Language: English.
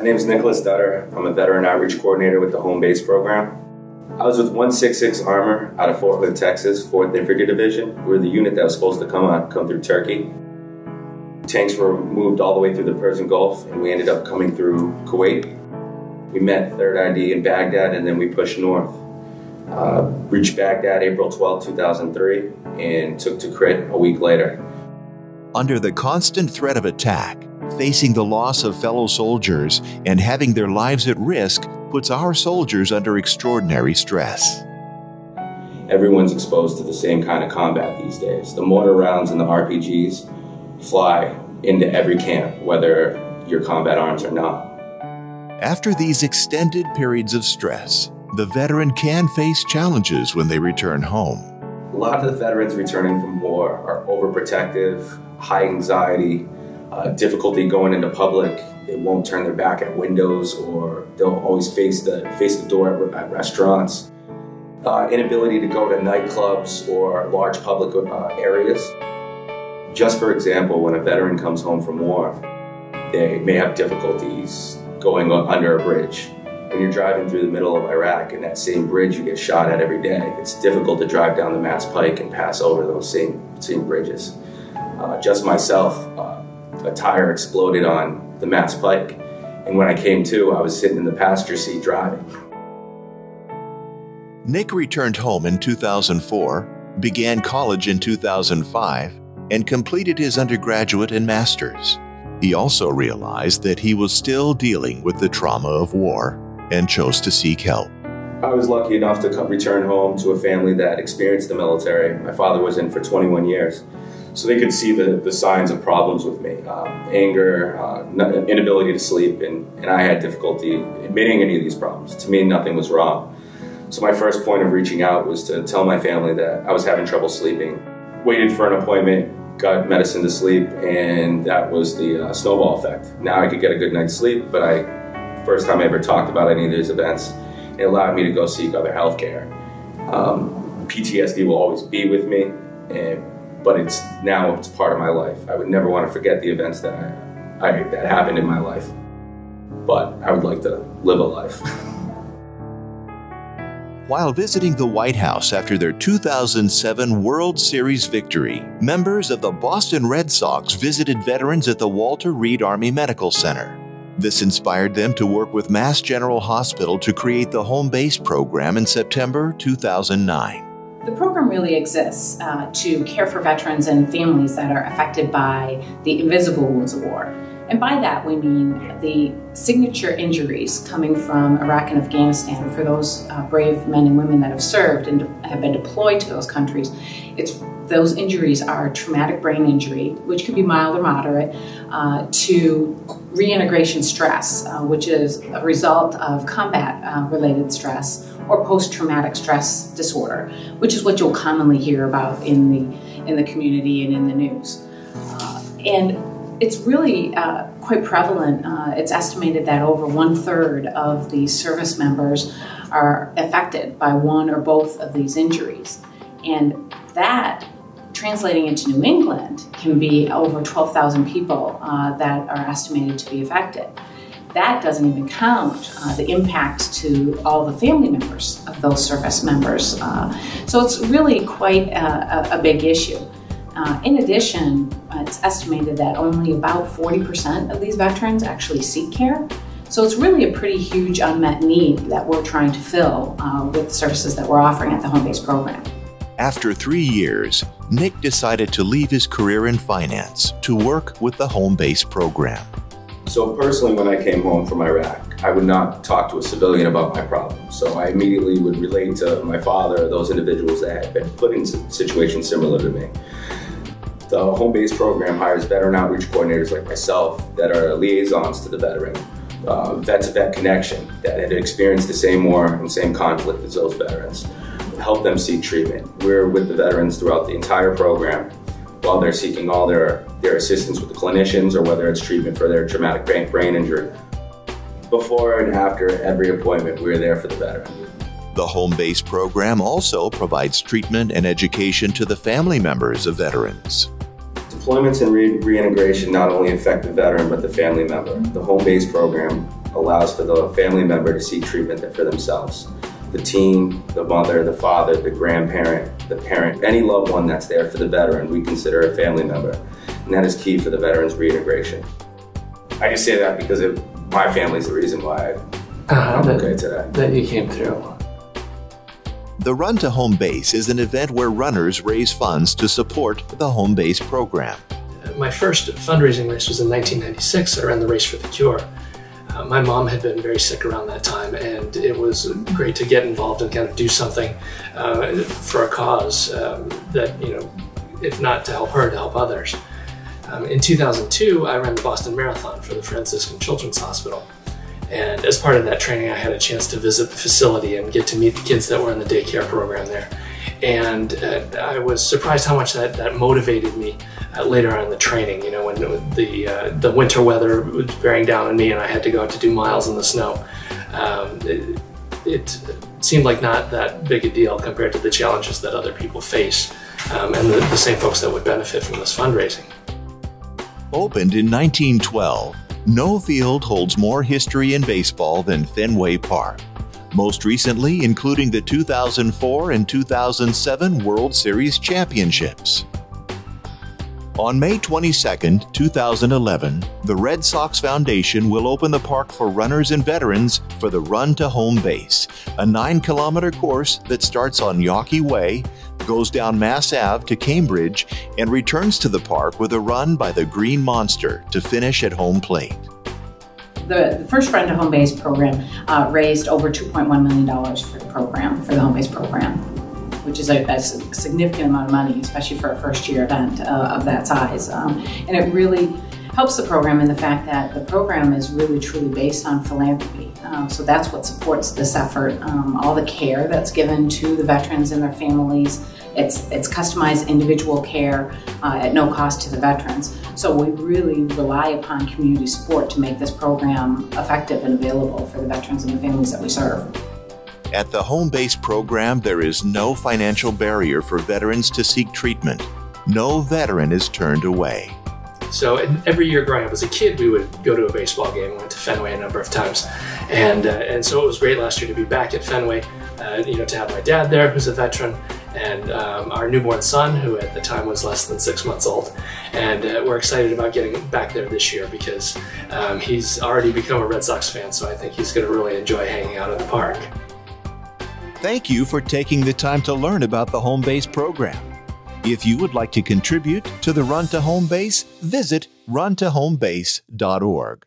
name is Nicholas Dutter. I'm a veteran outreach coordinator with the Home Base program. I was with 166 Armor out of Fort Hood, Texas, 4th Infantry Division. We were the unit that was supposed to come through Turkey. Tanks were moved all the way through the Persian Gulf, and we ended up coming through Kuwait. We met 3rd ID in Baghdad, and then we pushed north. Reached Baghdad April 12, 2003, and took Tikrit a week later. Under the constant threat of attack, facing the loss of fellow soldiers and having their lives at risk puts our soldiers under extraordinary stress. Everyone's exposed to the same kind of combat these days. The mortar rounds and the RPGs fly into every camp, whether you're combat arms or not. After these extended periods of stress, the veteran can face challenges when they return home. A lot of the veterans returning from war are overprotective, high anxiety, difficulty going into public. They won't turn their back at windows, or they'll always face the door at restaurants. Inability to go to nightclubs or large public areas. Just for example, when a veteran comes home from war, they may have difficulties going under a bridge. When you're driving through the middle of Iraq and that same bridge you get shot at every day, it's difficult to drive down the Mass Pike and pass over those same bridges. Just myself, a tire exploded on the Mass Pike, and when I came to, I was sitting in the passenger seat driving. Nick returned home in 2004, began college in 2005, and completed his undergraduate and master's. He also realized that he was still dealing with the trauma of war and chose to seek help. I was lucky enough to return home to a family that experienced the military. My father was in for 21 years. So they could see the signs of problems with me. Anger, inability to sleep, and I had difficulty admitting any of these problems. To me, nothing was wrong. So my first point of reaching out was to tell my family that I was having trouble sleeping. Waited for an appointment, got medicine to sleep, and that was the snowball effect. Now I could get a good night's sleep, but first time I ever talked about any of these events, it allowed me to go seek other health care. PTSD will always be with me, but now it's part of my life. I would never want to forget the events that happened in my life, but I would like to live a life. While visiting the White House after their 2007 World Series victory, members of the Boston Red Sox visited veterans at the Walter Reed Army Medical Center. This inspired them to work with Mass General Hospital to create the Home Base program in September 2009. The program really exists to care for veterans and families that are affected by the invisible wounds of war. And by that we mean the signature injuries coming from Iraq and Afghanistan for those brave men and women that have served and have been deployed to those countries. Those injuries are traumatic brain injury, which can be mild or moderate, to reintegration stress, which is a result of combat-related stress, or post-traumatic stress disorder, which is what you'll commonly hear about in the community and in the news. And it's really quite prevalent. It's estimated that over 1/3 of the service members are affected by one or both of these injuries. And that, translating into New England, can be over 12,000 people that are estimated to be affected. That doesn't even count the impact to all the family members of those service members. So it's really quite a big issue. In addition, it's estimated that only about 40% of these veterans actually seek care. So it's really a pretty huge unmet need that we're trying to fill with the services that we're offering at the Home Base program. After 3 years, Nick decided to leave his career in finance to work with the Home Base program. So personally, when I came home from Iraq, I would not talk to a civilian about my problems. So I immediately would relate to my father or those individuals that had been put in situations similar to me. The Home Base program hires veteran outreach coordinators like myself that are liaisons to the veteran, vet-to-vet connection that had experienced the same war and same conflict as those veterans. Help them seek treatment. We're with the veterans throughout the entire program while they're seeking all their assistance with the clinicians, or whether it's treatment for their traumatic brain injury. Before and after every appointment, we're there for the veteran. The Home Base program also provides treatment and education to the family members of veterans. Deployments and reintegration not only affect the veteran but the family member. The Home Base program allows for the family member to seek treatment for themselves. The team, the mother, the father, the grandparent, the parent, any loved one that's there for the veteran, we consider a family member. And that is key for the veteran's reintegration. I just say that because my family's the reason why I'm okay today. That you came through. The Run to Home Base is an event where runners raise funds to support the Home Base program. My first fundraising race was in 1996. I ran the Race for the Cure. My mom had been very sick around that time, and it was great to get involved and kind of do something for a cause that, if not to help her, to help others. In 2002, I ran the Boston Marathon for the Franciscan Children's Hospital. And as part of that training, I had a chance to visit the facility and get to meet the kids that were in the daycare program there. And I was surprised how much that motivated me later on in the training. When the winter weather was bearing down on me and I had to go out to do miles in the snow. It seemed like not that big a deal compared to the challenges that other people face and the same folks that would benefit from this fundraising. Opened in 1912, no field holds more history in baseball than Fenway Park. Most recently, including the 2004 and 2007 World Series championships. On May 22, 2011, the Red Sox Foundation will open the park for runners and veterans for the Run to Home Base, a 9-kilometer course that starts on Yawkey Way, goes down Mass Ave to Cambridge, and returns to the park with a run by the Green Monster to finish at home plate. The first Run to Home Base program raised over $2.1 million for the program, for the Home Base program, which is a significant amount of money, especially for a first-year event of that size. And it really helps the program in the fact that the program is really truly based on philanthropy. So that's what supports this effort, all the care that's given to the veterans and their families. It's customized individual care at no cost to the veterans. So we really rely upon community support to make this program effective and available for the veterans and the families that we serve. At the Home Base program, there is no financial barrier for veterans to seek treatment. No veteran is turned away. So every year growing up as a kid, we would go to a baseball game. We went to Fenway a number of times. And so it was great last year to be back at Fenway, to have my dad there, who's a veteran, and our newborn son, who at the time was less than 6 months old. And we're excited about getting back there this year because he's already become a Red Sox fan, so I think he's going to really enjoy hanging out at the park. Thank you for taking the time to learn about the Home Base program. If you would like to contribute to the Run to Home Base, visit runtohomebase.org.